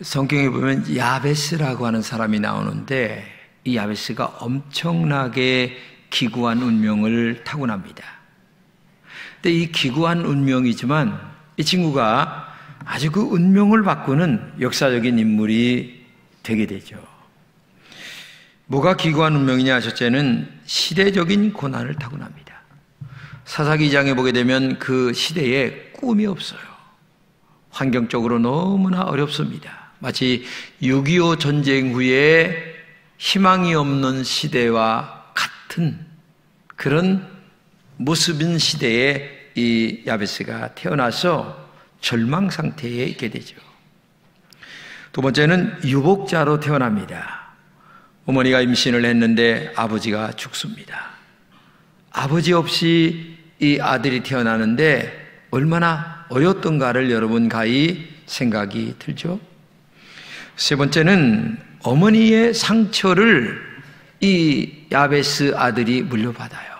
성경에 보면 야베스라고 하는 사람이 나오는데 이 야베스가 엄청나게 기구한 운명을 타고납니다. 근데 이 기구한 운명이지만 이 친구가 아주 그 운명을 바꾸는 역사적인 인물이 되게 되죠. 뭐가 기구한 운명이냐? 첫째는 시대적인 고난을 타고납니다. 사사기 2장에 보게 되면 그 시대에 꿈이 없어요. 환경적으로 너무나 어렵습니다. 마치 6.25 전쟁 후에 희망이 없는 시대와 같은 그런 모습인 시대에 이 야베스가 태어나서 절망 상태에 있게 되죠. 두 번째는 유복자로 태어납니다. 어머니가 임신을 했는데 아버지가 죽습니다. 아버지 없이 이 아들이 태어나는데 얼마나 어렸던가를 여러분 가히 생각이 들죠. 세 번째는 어머니의 상처를 이 야베스 아들이 물려받아요.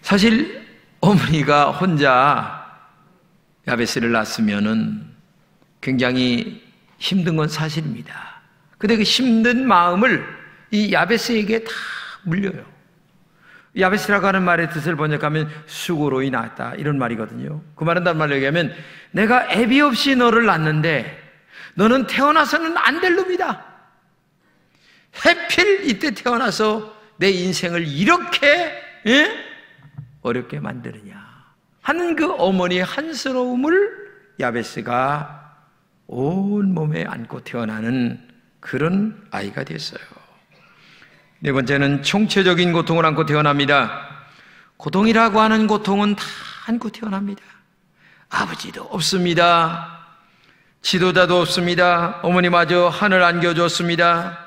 사실 어머니가 혼자 야베스를 낳았으면은 굉장히 힘든 건 사실입니다. 근데 그 힘든 마음을 이 야베스에게 다 물려요. 야베스라고 하는 말의 뜻을 번역하면 수고로이 낳았다 이런 말이거든요. 그 말은 다른 말로 얘기하면 내가 애비 없이 너를 낳았는데 너는 태어나서는 안 될 놈이다. 하필 이때 태어나서 내 인생을 이렇게 어렵게 만드느냐 하는 그 어머니의 한스러움을 야베스가 온몸에 안고 태어나는 그런 아이가 됐어요. 네 번째는 총체적인 고통을 안고 태어납니다. 고통이라고 하는 고통은 다 안고 태어납니다. 아버지도 없습니다. 지도자도 없습니다. 어머니마저 하늘 안겨줬습니다.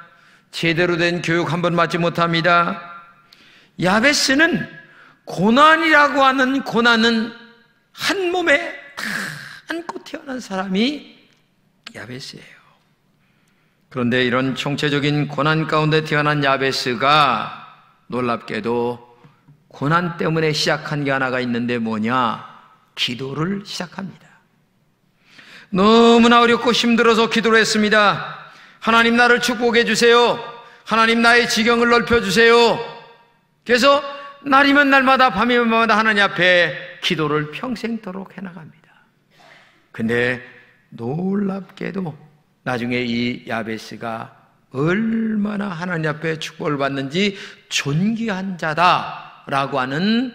제대로 된 교육 한 번 받지 못합니다. 야베스는 고난이라고 하는 고난은 한 몸에 다 안고 태어난 사람이 야베스예요. 그런데 이런 총체적인 고난 가운데 태어난 야베스가 놀랍게도 고난 때문에 시작한 게 하나가 있는데 뭐냐? 기도를 시작합니다. 너무나 어렵고 힘들어서 기도를 했습니다. 하나님 나를 축복해 주세요. 하나님 나의 지경을 넓혀 주세요. 그래서 날이면 날마다 밤이면 밤마다 하나님 앞에 기도를 평생도록 해나갑니다. 근데 놀랍게도 나중에 이 야베스가 얼마나 하나님 앞에 축복을 받는지 존귀한 자다라고 하는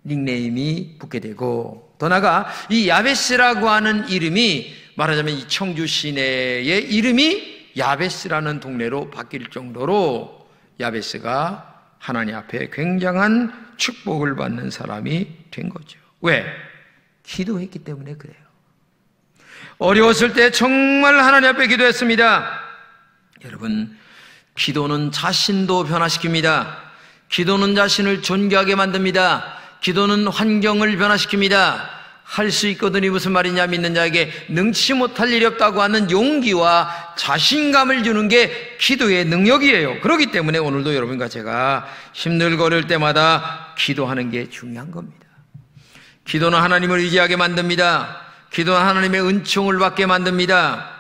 닉네임이 붙게 되고, 더 나아가 이 야베스라고 하는 이름이 말하자면 이 청주 시내의 이름이 야베스라는 동네로 바뀔 정도로 야베스가 하나님 앞에 굉장한 축복을 받는 사람이 된 거죠. 왜? 기도했기 때문에 그래요. 어려웠을 때 정말 하나님 앞에 기도했습니다. 여러분, 기도는 자신도 변화시킵니다. 기도는 자신을 존귀하게 만듭니다. 기도는 환경을 변화시킵니다. 할 수 있거든이 무슨 말이냐? 믿는 자에게 능치 못할 일이 없다고 하는 용기와 자신감을 주는 게 기도의 능력이에요. 그렇기 때문에 오늘도 여러분과 제가 힘들거릴 때마다 기도하는 게 중요한 겁니다. 기도는 하나님을 의지하게 만듭니다. 기도는 하나님의 은총을 받게 만듭니다.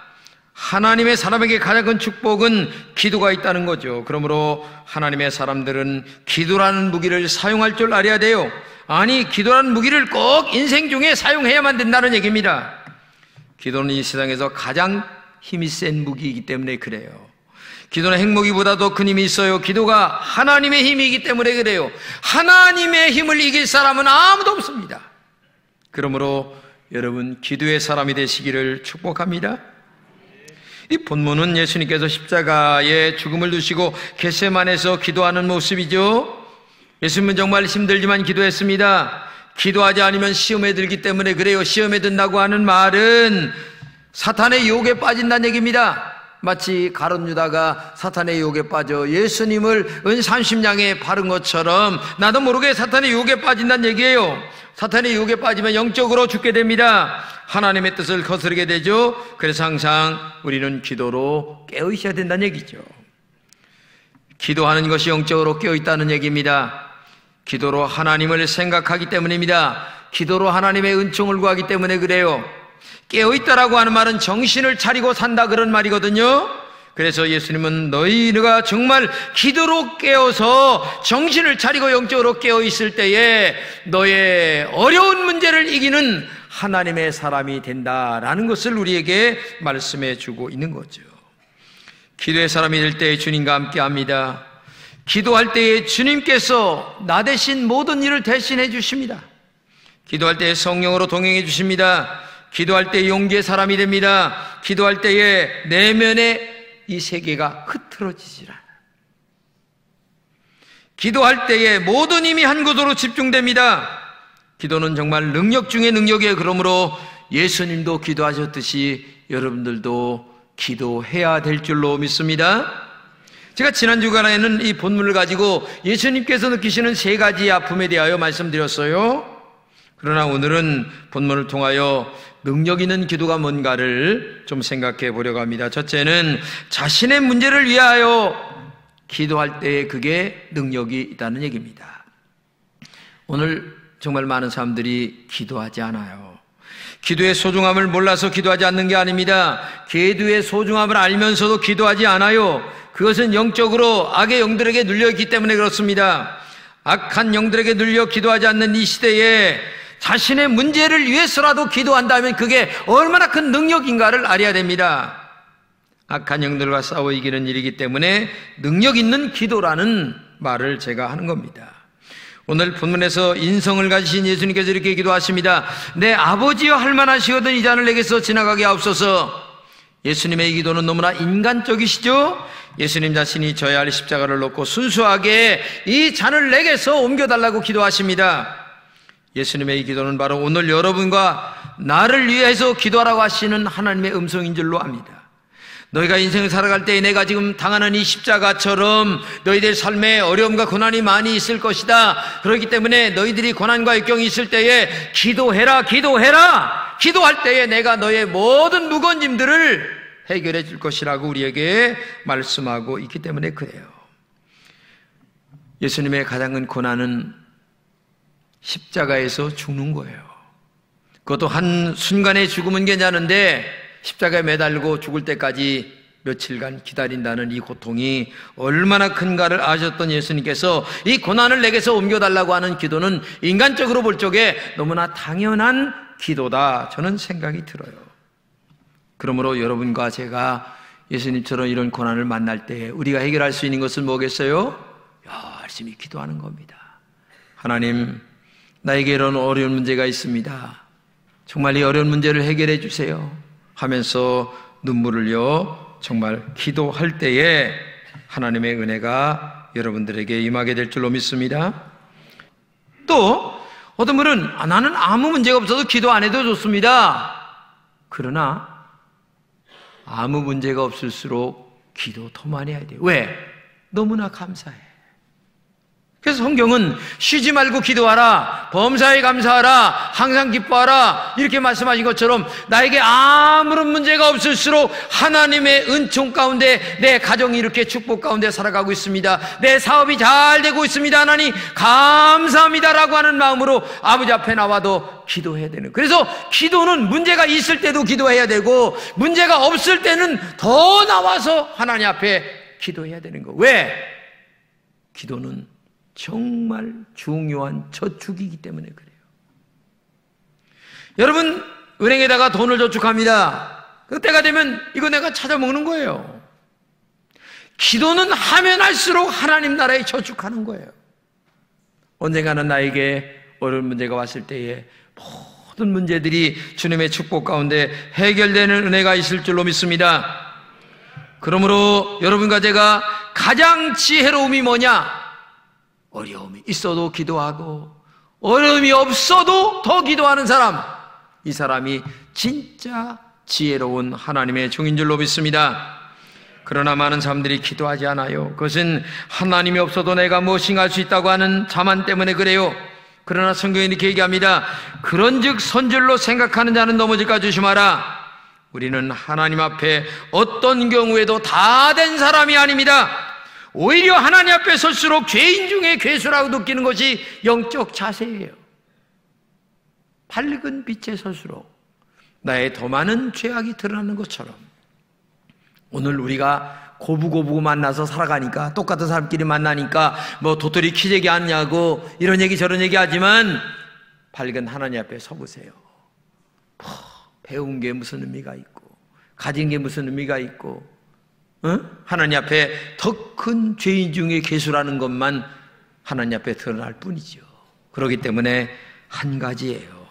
하나님의 사람에게 가장 큰 축복은 기도가 있다는 거죠. 그러므로 하나님의 사람들은 기도라는 무기를 사용할 줄 알아야 돼요. 아니, 기도라는 무기를 꼭 인생 중에 사용해야만 된다는 얘기입니다. 기도는 이 세상에서 가장 힘이 센 무기이기 때문에 그래요. 기도는 핵무기보다도 큰 힘이 있어요. 기도가 하나님의 힘이기 때문에 그래요. 하나님의 힘을 이길 사람은 아무도 없습니다. 그러므로 여러분, 기도의 사람이 되시기를 축복합니다. 이 본문은 예수님께서 십자가에 죽음을 두시고 겟세마네에서 기도하는 모습이죠. 예수님은 정말 힘들지만 기도했습니다. 기도하지 않으면 시험에 들기 때문에 그래요. 시험에 든다고 하는 말은 사탄의 유혹에 빠진다는 얘기입니다. 마치 가룟 유다가 사탄의 유혹에 빠져 예수님을 은 30냥에 바른 것처럼 나도 모르게 사탄의 유혹에 빠진다는 얘기예요. 사탄의 유혹에 빠지면 영적으로 죽게 됩니다. 하나님의 뜻을 거스르게 되죠. 그래서 항상 우리는 기도로 깨어 있어야 된다는 얘기죠. 기도하는 것이 영적으로 깨어 있다는 얘기입니다. 기도로 하나님을 생각하기 때문입니다. 기도로 하나님의 은총을 구하기 때문에 그래요. 깨어있다라고 하는 말은 정신을 차리고 산다 그런 말이거든요. 그래서 예수님은 너희가 정말 기도로 깨어서 정신을 차리고 영적으로 깨어있을 때에 너의 어려운 문제를 이기는 하나님의 사람이 된다라는 것을 우리에게 말씀해 주고 있는 거죠. 기도의 사람이 될 때 주님과 함께 합니다. 기도할 때에 주님께서 나 대신 모든 일을 대신해 주십니다. 기도할 때에 성령으로 동행해 주십니다. 기도할 때 용기의 사람이 됩니다. 기도할 때에 내면의 이 세계가 흐트러지질 않아요. 기도할 때에 모든 힘이 한 곳으로 집중됩니다. 기도는 정말 능력 중에 능력이에요. 그러므로 예수님도 기도하셨듯이 여러분들도 기도해야 될 줄로 믿습니다. 제가 지난 주간에는 이 본문을 가지고 예수님께서 느끼시는 세 가지 아픔에 대하여 말씀드렸어요. 그러나 오늘은 본문을 통하여 능력 있는 기도가 뭔가를 좀 생각해 보려고 합니다. 첫째는 자신의 문제를 위하여 기도할 때에 그게 능력이 있다는 얘기입니다. 오늘 정말 많은 사람들이 기도하지 않아요. 기도의 소중함을 몰라서 기도하지 않는 게 아닙니다. 기도의 소중함을 알면서도 기도하지 않아요. 그것은 영적으로 악의 영들에게 눌려있기 때문에 그렇습니다. 악한 영들에게 눌려 기도하지 않는 이 시대에 자신의 문제를 위해서라도 기도한다면 그게 얼마나 큰 능력인가를 알아야 됩니다. 악한 영들과 싸워 이기는 일이기 때문에 능력 있는 기도라는 말을 제가 하는 겁니다. 오늘 본문에서 인성을 가지신 예수님께서 이렇게 기도하십니다. 내 아버지여 할만하시거든 이 잔을 내게서 지나가게 하옵소서. 예수님의 이 기도는 너무나 인간적이시죠? 예수님 자신이 져야 할 십자가를 놓고 순수하게 이 잔을 내게서 옮겨달라고 기도하십니다. 예수님의 이 기도는 바로 오늘 여러분과 나를 위해서 기도하라고 하시는 하나님의 음성인 줄로 압니다. 너희가 인생을 살아갈 때 내가 지금 당하는 이 십자가처럼 너희들 삶에 어려움과 고난이 많이 있을 것이다. 그렇기 때문에 너희들이 고난과 역경이 있을 때에 기도해라. 기도할 때에 내가 너의 모든 무거운 짐들을 해결해 줄 것이라고 우리에게 말씀하고 있기 때문에 그래요. 예수님의 가장 큰 고난은 십자가에서 죽는 거예요. 그것도 한 순간의 죽음은 괜찮은데 십자가에 매달고 죽을 때까지 며칠간 기다린다는 이 고통이 얼마나 큰가를 아셨던 예수님께서 이 고난을 내게서 옮겨달라고 하는 기도는 인간적으로 볼 적에 너무나 당연한 기도다 저는 생각이 들어요. 그러므로 여러분과 제가 예수님처럼 이런 고난을 만날 때 우리가 해결할 수 있는 것은 뭐겠어요? 열심히 기도하는 겁니다. 하나님, 나에게 이런 어려운 문제가 있습니다. 정말 이 어려운 문제를 해결해 주세요 하면서 눈물을 흘려 정말 기도할 때에 하나님의 은혜가 여러분들에게 임하게 될 줄로 믿습니다. 또 어떤 분은 나는 아무 문제가 없어도 기도 안 해도 좋습니다. 그러나 아무 문제가 없을수록 기도 더 많이 해야 돼요. 왜? 너무나 감사해. 그래서 성경은 쉬지 말고 기도하라, 범사에 감사하라, 항상 기뻐하라 이렇게 말씀하신 것처럼 나에게 아무런 문제가 없을수록 하나님의 은총 가운데 내 가정이 이렇게 축복 가운데 살아가고 있습니다. 내 사업이 잘 되고 있습니다. 하나님 감사합니다라고 하는 마음으로 아버지 앞에 나와도 기도해야 되는. 그래서 기도는 문제가 있을 때도 기도해야 되고 문제가 없을 때는 더 나와서 하나님 앞에 기도해야 되는 거. 왜? 기도는 정말 중요한 저축이기 때문에 그래요. 여러분 은행에다가 돈을 저축합니다. 그때가 되면 이거 내가 찾아 먹는 거예요. 기도는 하면 할수록 하나님 나라에 저축하는 거예요. 언젠가는 나에게 어려운 문제가 왔을 때에 모든 문제들이 주님의 축복 가운데 해결되는 은혜가 있을 줄로 믿습니다. 그러므로 여러분과 제가 가장 지혜로움이 뭐냐? 어려움이 있어도 기도하고 어려움이 없어도 더 기도하는 사람, 이 사람이 진짜 지혜로운 하나님의 종인 줄로 믿습니다. 그러나 많은 사람들이 기도하지 않아요. 그것은 하나님이 없어도 내가 무엇인가 할 수 있다고 하는 자만 때문에 그래요. 그러나 성경이 이렇게 얘기합니다. 그런즉 선줄로 생각하는 자는 넘어질까 조심하라. 우리는 하나님 앞에 어떤 경우에도 다 된 사람이 아닙니다. 오히려 하나님 앞에 설수록 죄인 중에 괴수라고 느끼는 것이 영적 자세예요. 밝은 빛에 설수록 나의 더 많은 죄악이 드러나는 것처럼 오늘 우리가 고부고부 만나서 살아가니까, 똑같은 사람끼리 만나니까 뭐 도토리 키재기 하냐고 이런 얘기 저런 얘기 하지만 밝은 하나님 앞에 서보세요. 배운 게 무슨 의미가 있고 가진 게 무슨 의미가 있고, 하나님 앞에 더 큰 죄인 중에 괴수라는 것만 하나님 앞에 드러날 뿐이죠. 그렇기 때문에 한 가지예요.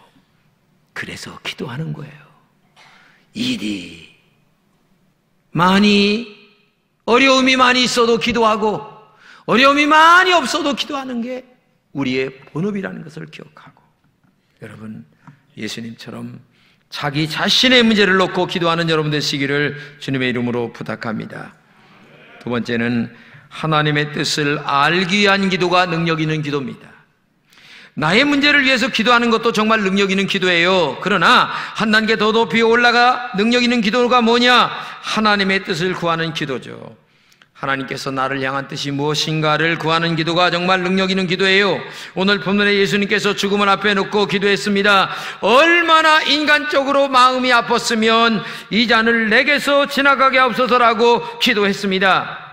그래서 기도하는 거예요. 일이 많이, 어려움이 많이 있어도 기도하고 어려움이 많이 없어도 기도하는 게 우리의 본업이라는 것을 기억하고, 여러분 예수님처럼 자기 자신의 문제를 놓고 기도하는 여러분 되시기를 주님의 이름으로 부탁합니다. 두 번째는 하나님의 뜻을 알기 위한 기도가 능력 있는 기도입니다. 나의 문제를 위해서 기도하는 것도 정말 능력 있는 기도예요. 그러나 한 단계 더 높이 올라가 능력 있는 기도가 뭐냐? 하나님의 뜻을 구하는 기도죠. 하나님께서 나를 향한 뜻이 무엇인가를 구하는 기도가 정말 능력 있는 기도예요. 오늘 본문에 예수님께서 죽음을 앞에 놓고 기도했습니다. 얼마나 인간적으로 마음이 아팠으면 이 잔을 내게서 지나가게 하옵소서라고 기도했습니다.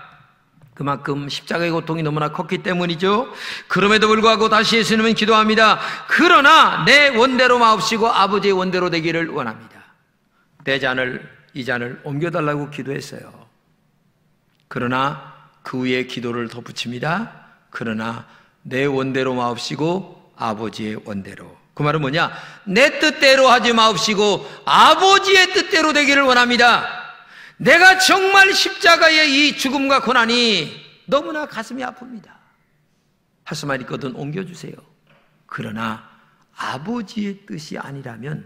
그만큼 십자가의 고통이 너무나 컸기 때문이죠. 그럼에도 불구하고 다시 예수님은 기도합니다. 그러나 내 원대로 마옵시고 아버지의 원대로 되기를 원합니다. 이 잔을 옮겨달라고 기도했어요. 그러나 그 위에 기도를 덧붙입니다. 그러나 내 원대로 마옵시고 아버지의 원대로. 그 말은 뭐냐? 내 뜻대로 하지 마옵시고 아버지의 뜻대로 되기를 원합니다. 내가 정말 십자가의 이 죽음과 고난이 너무나 가슴이 아픕니다. 할 수만 있거든 옮겨주세요. 그러나 아버지의 뜻이 아니라면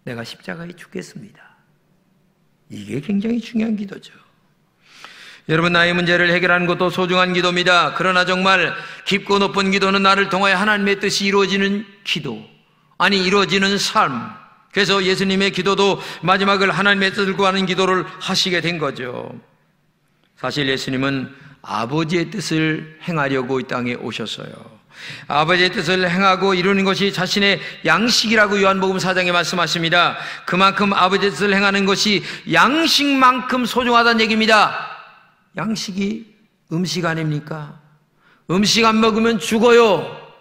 내가 십자가에 죽겠습니다. 이게 굉장히 중요한 기도죠. 여러분, 나의 문제를 해결하는 것도 소중한 기도입니다. 그러나 정말 깊고 높은 기도는 나를 통하여 하나님의 뜻이 이루어지는 기도, 아니 이루어지는 삶. 그래서 예수님의 기도도 마지막을 하나님의 뜻을 구하는 기도를 하시게 된 거죠. 사실 예수님은 아버지의 뜻을 행하려고 이 땅에 오셨어요. 아버지의 뜻을 행하고 이루는 것이 자신의 양식이라고 요한복음 4장에 말씀하십니다. 그만큼 아버지의 뜻을 행하는 것이 양식만큼 소중하다는 얘기입니다. 양식이 음식 아닙니까? 음식 안 먹으면 죽어요.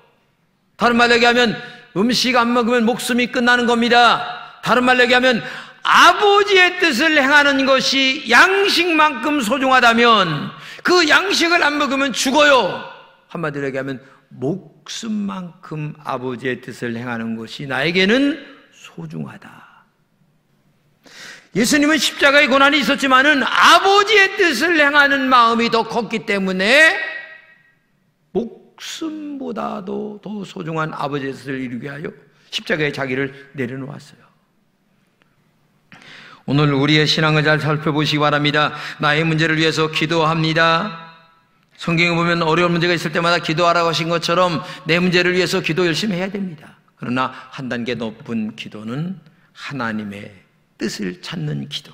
다른 말로 얘기하면 음식 안 먹으면 목숨이 끝나는 겁니다. 다른 말로 얘기하면 아버지의 뜻을 행하는 것이 양식만큼 소중하다면 그 양식을 안 먹으면 죽어요. 한마디로 얘기하면 목숨만큼 아버지의 뜻을 행하는 것이 나에게는 소중하다. 예수님은 십자가의 고난이 있었지만은 아버지의 뜻을 행하는 마음이 더 컸기 때문에 목숨보다도 더 소중한 아버지의 뜻을 이루게 하여 십자가에 자기를 내려놓았어요. 오늘 우리의 신앙을 잘 살펴보시기 바랍니다. 나의 문제를 위해서 기도합니다. 성경에 보면 어려운 문제가 있을 때마다 기도하라고 하신 것처럼 내 문제를 위해서 기도 열심히 해야 됩니다. 그러나 한 단계 높은 기도는 하나님의 뜻을 찾는 기도.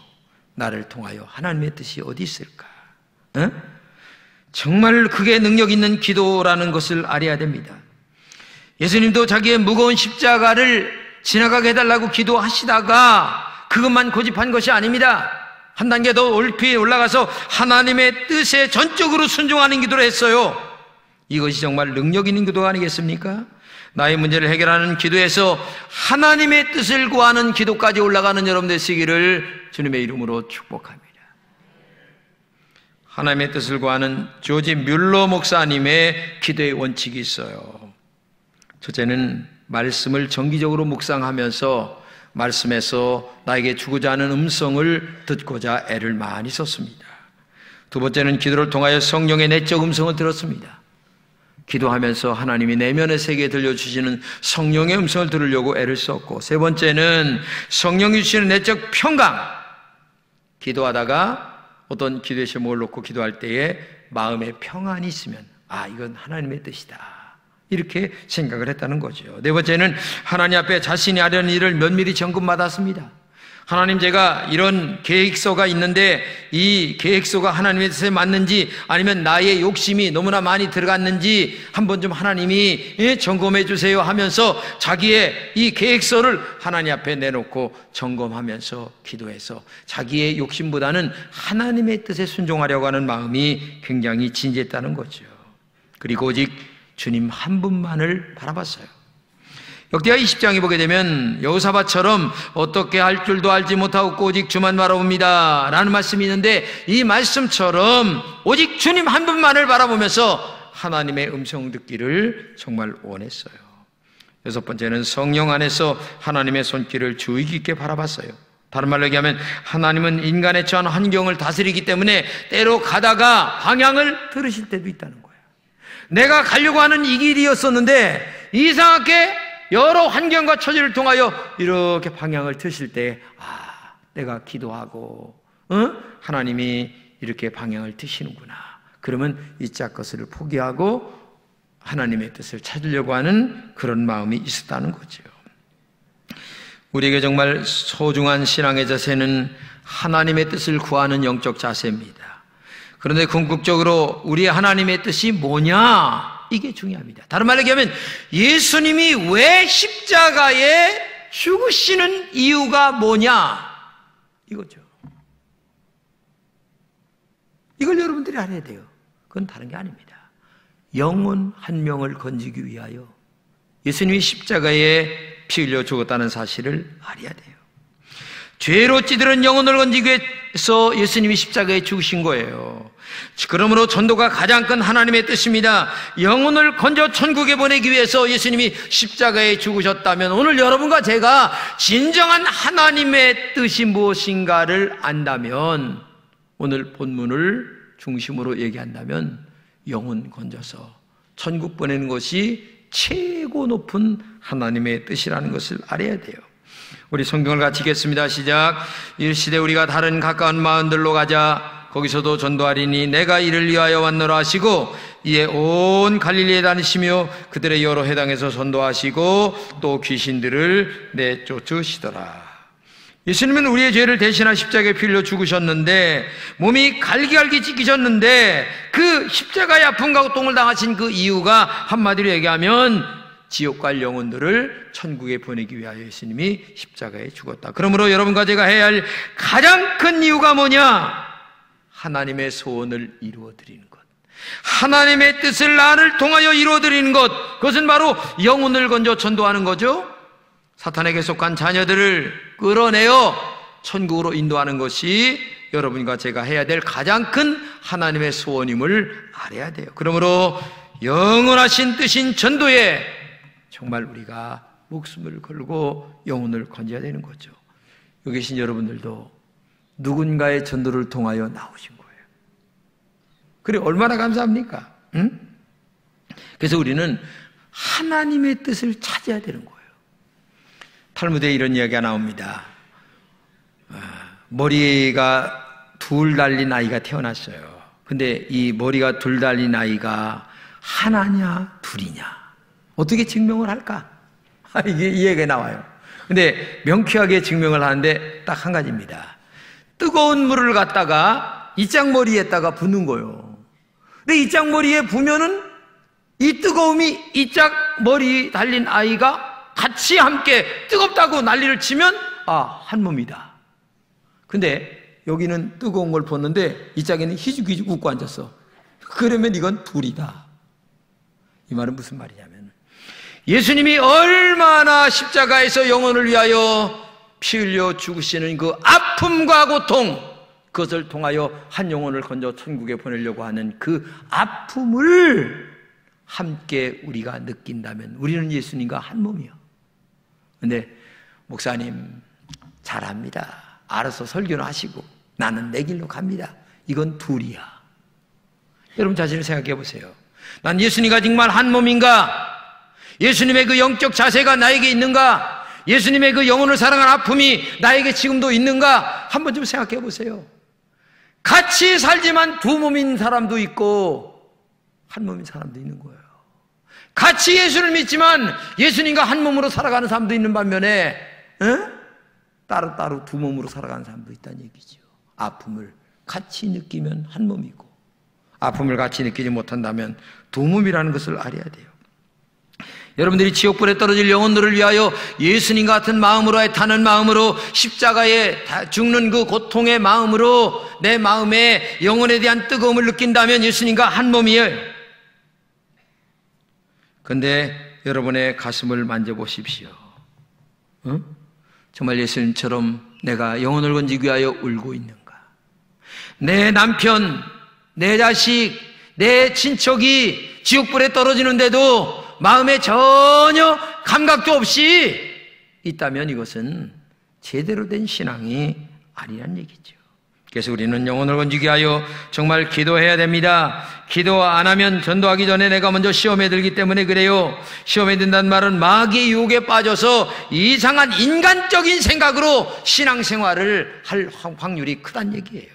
나를 통하여 하나님의 뜻이 어디 있을까? 정말 그게 능력 있는 기도라는 것을 알아야 됩니다. 예수님도 자기의 무거운 십자가를 지나가게 해달라고 기도하시다가 그것만 고집한 것이 아닙니다. 한 단계 더 높이 올라가서 하나님의 뜻에 전적으로 순종하는 기도를 했어요. 이것이 정말 능력 있는 기도가 아니겠습니까? 나의 문제를 해결하는 기도에서 하나님의 뜻을 구하는 기도까지 올라가는 여러분 되시기를 주님의 이름으로 축복합니다. 하나님의 뜻을 구하는 조지 뮬러 목사님의 기도의 원칙이 있어요. 첫째는 말씀을 정기적으로 묵상하면서 말씀에서 나에게 주고자 하는 음성을 듣고자 애를 많이 썼습니다. 두 번째는 기도를 통하여 성령의 내적 음성을 들었습니다. 기도하면서 하나님이 내면의 세계에 들려주시는 성령의 음성을 들으려고 애를 썼고, 세 번째는 성령이 주시는 내적 평강. 기도하다가 어떤 기도의 제목을 놓고 기도할 때에 마음에 평안이 있으면 이건 하나님의 뜻이다, 이렇게 생각을 했다는 거죠. 네 번째는 하나님 앞에 자신이 하려는 일을 면밀히 점검받았습니다. 하나님, 제가 이런 계획서가 있는데 이 계획서가 하나님의 뜻에 맞는지 아니면 나의 욕심이 너무나 많이 들어갔는지 한번 좀 하나님이 점검해 주세요 하면서 자기의 이 계획서를 하나님 앞에 내놓고 점검하면서 기도해서 자기의 욕심보다는 하나님의 뜻에 순종하려고 하는 마음이 굉장히 진지했다는 거죠. 그리고 오직 주님 한 분만을 바라봤어요. 역대하 20장에 보게 되면 여호사밧처럼 어떻게 할 줄도 알지 못하고 오직 주만 바라봅니다 라는 말씀이 있는데, 이 말씀처럼 오직 주님 한 분만을 바라보면서 하나님의 음성 듣기를 정말 원했어요. 여섯 번째는 성령 안에서 하나님의 손길을 주의 깊게 바라봤어요. 다른 말로 얘기하면 하나님은 인간의 처한 환경을 다스리기 때문에 때로 가다가 방향을 들으실 때도 있다는 거예요. 내가 가려고 하는 이 길이었었는데 이상하게 여러 환경과 처지를 통하여 이렇게 방향을 트실 때, 내가 기도하고 하나님이 이렇게 방향을 트시는구나. 그러면 이짝 것을 포기하고 하나님의 뜻을 찾으려고 하는 그런 마음이 있었다는 거죠. 우리에게 정말 소중한 신앙의 자세는 하나님의 뜻을 구하는 영적 자세입니다. 그런데 궁극적으로 우리의 하나님의 뜻이 뭐냐? 이게 중요합니다. 다른 말로 얘기하면 예수님이 왜 십자가에 죽으시는 이유가 뭐냐? 이거죠. 이걸 여러분들이 알아야 돼요. 그건 다른 게 아닙니다. 영혼 한 명을 건지기 위하여 예수님이 십자가에 피 흘려 죽었다는 사실을 알아야 돼요. 죄로 찌들은 영혼을 건지기 위해서 예수님이 십자가에 죽으신 거예요. 그러므로 전도가 가장 큰 하나님의 뜻입니다. 영혼을 건져 천국에 보내기 위해서 예수님이 십자가에 죽으셨다면 오늘 여러분과 제가 진정한 하나님의 뜻이 무엇인가를 안다면, 오늘 본문을 중심으로 얘기한다면 영혼 건져서 천국 보내는 것이 최고 높은 하나님의 뜻이라는 것을 알아야 돼요. 우리 성경을 같이 읽겠습니다. 시작. 일시되 우리가 다른 가까운 마을들로 가자. 거기서도 전도하리니 내가 이를 위하여 왔노라 하시고, 이에 온 갈릴리에 다니시며 그들의 여러 회당에서 전도하시고 또 귀신들을 내쫓으시더라. 예수님은 우리의 죄를 대신한 십자가에 피 흘려 죽으셨는데, 몸이 갈기갈기 찢기셨는데, 그 십자가의 아픔과 고통을 당하신 그 이유가 한마디로 얘기하면 지옥 갈 영혼들을 천국에 보내기 위하여 예수님이 십자가에 죽었다. 그러므로 여러분과 제가 해야 할 가장 큰 이유가 뭐냐? 하나님의 소원을 이루어드리는 것, 하나님의 뜻을 나를 통하여 이루어드리는 것, 그것은 바로 영혼을 건져 전도하는 거죠. 사탄에게 속한 자녀들을 끌어내어 천국으로 인도하는 것이 여러분과 제가 해야 될 가장 큰 하나님의 소원임을 알아야 돼요. 그러므로 영원하신 뜻인 전도에 정말 우리가 목숨을 걸고 영혼을 건져야 되는 거죠. 여기 계신 여러분들도 누군가의 전도를 통하여 나오신 거예요. 그래, 얼마나 감사합니까? 응? 그래서 우리는 하나님의 뜻을 찾아야 되는 거예요. 탈무드에 이런 이야기가 나옵니다. 머리가 둘 달린 아이가 태어났어요. 근데 이 머리가 둘 달린 아이가 하나냐 둘이냐 어떻게 증명을 할까? 이게 이 얘기가 나와요. 근데 명쾌하게 증명을 하는데 딱 한 가지입니다. 뜨거운 물을 갖다가 이짝머리에다가 붓는 거예요. 근데 이짝머리에 부면은 이 뜨거움이 이짝머리 달린 아이가 같이 함께 뜨겁다고 난리를 치면 한 몸이다. 근데 여기는 뜨거운 걸 붓는데 이짝에는 희죽희죽 웃고 앉았어. 그러면 이건 둘이다. 이 말은 무슨 말이냐면 예수님이 얼마나 십자가에서 영혼을 위하여 피 흘려 죽으시는 그 아픔과 고통, 그것을 통하여 한 영혼을 건져 천국에 보내려고 하는 그 아픔을 함께 우리가 느낀다면 우리는 예수님과 한 몸이요. 근데 목사님 잘합니다. 알아서 설교는 하시고 나는 내 길로 갑니다. 이건 둘이야. 여러분 자신을 생각해 보세요. 난 예수님과 정말 한 몸인가? 예수님의 그 영적 자세가 나에게 있는가? 예수님의 그 영혼을 사랑하는 아픔이 나에게 지금도 있는가? 한번 좀 생각해 보세요. 같이 살지만 두 몸인 사람도 있고 한 몸인 사람도 있는 거예요. 같이 예수를 믿지만 예수님과 한 몸으로 살아가는 사람도 있는 반면에 따로따로 두 몸으로 살아가는 사람도 있다는 얘기죠. 아픔을 같이 느끼면 한 몸이고, 아픔을 같이 느끼지 못한다면 두 몸이라는 것을 알아야 돼요. 여러분들이 지옥불에 떨어질 영혼들을 위하여 예수님 같은 마음으로, 애타는 마음으로, 십자가에 죽는 그 고통의 마음으로 내 마음에 영혼에 대한 뜨거움을 느낀다면 예수님과 한 몸이에요. 그런데 여러분의 가슴을 만져보십시오. 정말 예수님처럼 내가 영혼을 건지기 위하여 울고 있는가? 내 남편, 내 자식, 내 친척이 지옥불에 떨어지는데도 마음에 전혀 감각도 없이 있다면 이것은 제대로 된 신앙이 아니란 얘기죠. 그래서 우리는 영혼을 건지기 위하여 정말 기도해야 됩니다. 기도 안 하면 전도하기 전에 내가 먼저 시험에 들기 때문에 그래요. 시험에 든다는 말은 마귀의 유혹에 빠져서 이상한 인간적인 생각으로 신앙생활을 할 확률이 크다는 얘기예요.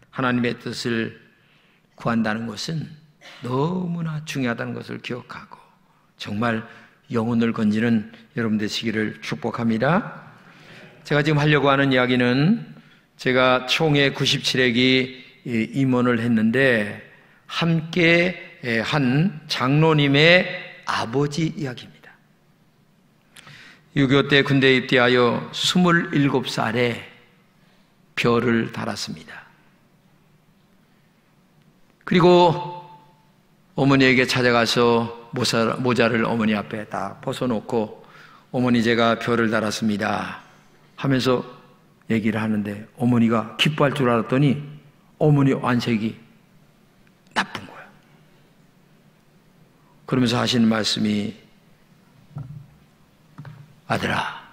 하나님의 뜻을 구한다는 것은 너무나 중요하다는 것을 기억하고 정말 영혼을 건지는 여러분 되시기를 축복합니다. 제가 지금 하려고 하는 이야기는 제가 총회 97회기 임원을 했는데 함께 한 장로님의 아버지 이야기입니다. 6.25 때 군대에 입대하여 27살에 별을 달았습니다. 그리고 어머니에게 찾아가서 모자를 어머니 앞에 딱 벗어놓고 어머니 제가 별을 달았습니다 하면서 얘기를 하는데 어머니가 기뻐할 줄 알았더니 어머니 안색이 나쁜 거야. 그러면서 하시는 말씀이 아들아,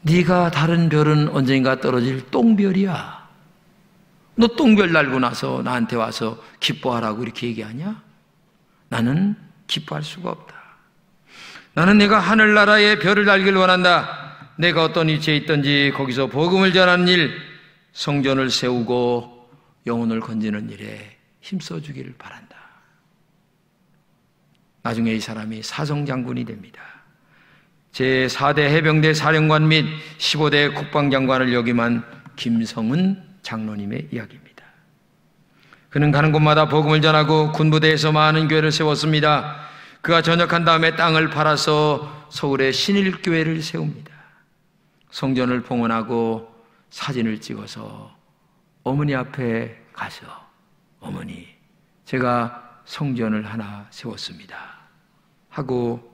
네가 다른 별은 언젠가 떨어질 똥별이야. 너 똥별 날고 나서 나한테 와서 기뻐하라고 이렇게 얘기하냐? 나는 기뻐할 수가 없다. 나는 내가 하늘나라에 별을 달기를 원한다. 내가 어떤 위치에 있든지 거기서 복음을 전하는 일, 성전을 세우고 영혼을 건지는 일에 힘써주기를 바란다. 나중에 이 사람이 사성장군이 됩니다. 제4대 해병대 사령관 및 15대 국방장관을 역임한 김성은 장로님의 이야기입니다. 그는 가는 곳마다 복음을 전하고 군부대에서 많은 교회를 세웠습니다. 그가 전역한 다음에 땅을 팔아서 서울에 신일교회를 세웁니다. 성전을 봉헌하고 사진을 찍어서 어머니 앞에 가서 어머니, 제가 성전을 하나 세웠습니다 하고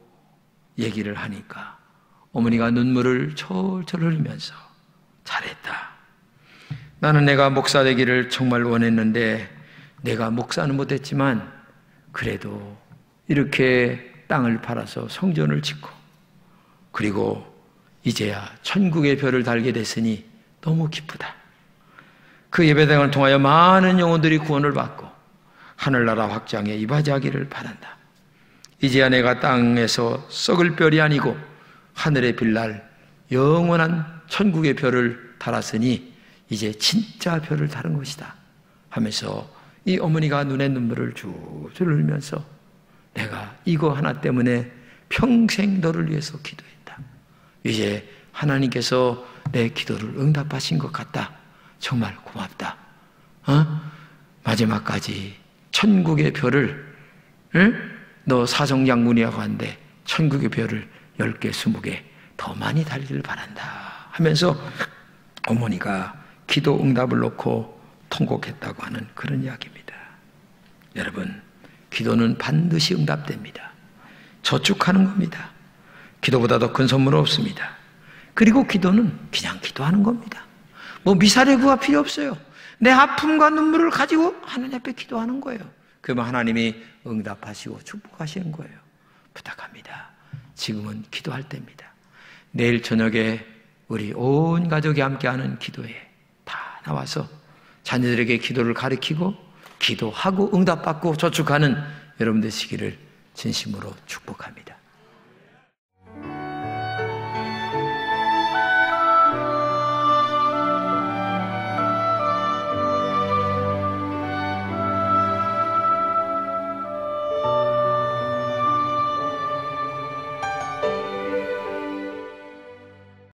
얘기를 하니까 어머니가 눈물을 철철 흘리면서 잘했다. 나는 내가 목사 되기를 정말 원했는데 내가 목사는 못했지만 그래도 이렇게 땅을 팔아서 성전을 짓고 그리고 이제야 천국의 별을 달게 됐으니 너무 기쁘다. 그 예배당을 통하여 많은 영혼들이 구원을 받고 하늘나라 확장에 이바지하기를 바란다. 이제야 내가 땅에서 썩을 별이 아니고 하늘에 빌날 영원한 천국의 별을 달았으니 이제 진짜 별을 다른 것이다 하면서 이 어머니가 눈에 눈물을 줄줄 흘리면서 내가 이거 하나 때문에 평생 너를 위해서 기도했다. 이제 하나님께서 내 기도를 응답하신 것 같다. 정말 고맙다. 마지막까지 천국의 별을 너 사성장군이라고 하는데 천국의 별을 10개, 20개 더 많이 달기를 바란다 하면서 어머니가 기도 응답을 놓고 통곡했다고 하는 그런 이야기입니다. 여러분, 기도는 반드시 응답됩니다. 저축하는 겁니다. 기도보다 더 큰 선물은 없습니다. 그리고 기도는 그냥 기도하는 겁니다. 뭐 미사리구가 필요 없어요. 내 아픔과 눈물을 가지고 하나님 앞에 기도하는 거예요. 그러면 하나님이 응답하시고 축복하시는 거예요. 부탁합니다. 지금은 기도할 때입니다. 내일 저녁에 우리 온 가족이 함께하는 기도에 다 나와서 자녀들에게 기도를 가르치고 기도하고 응답받고 저축하는 여러분 되시기를 진심으로 축복합니다.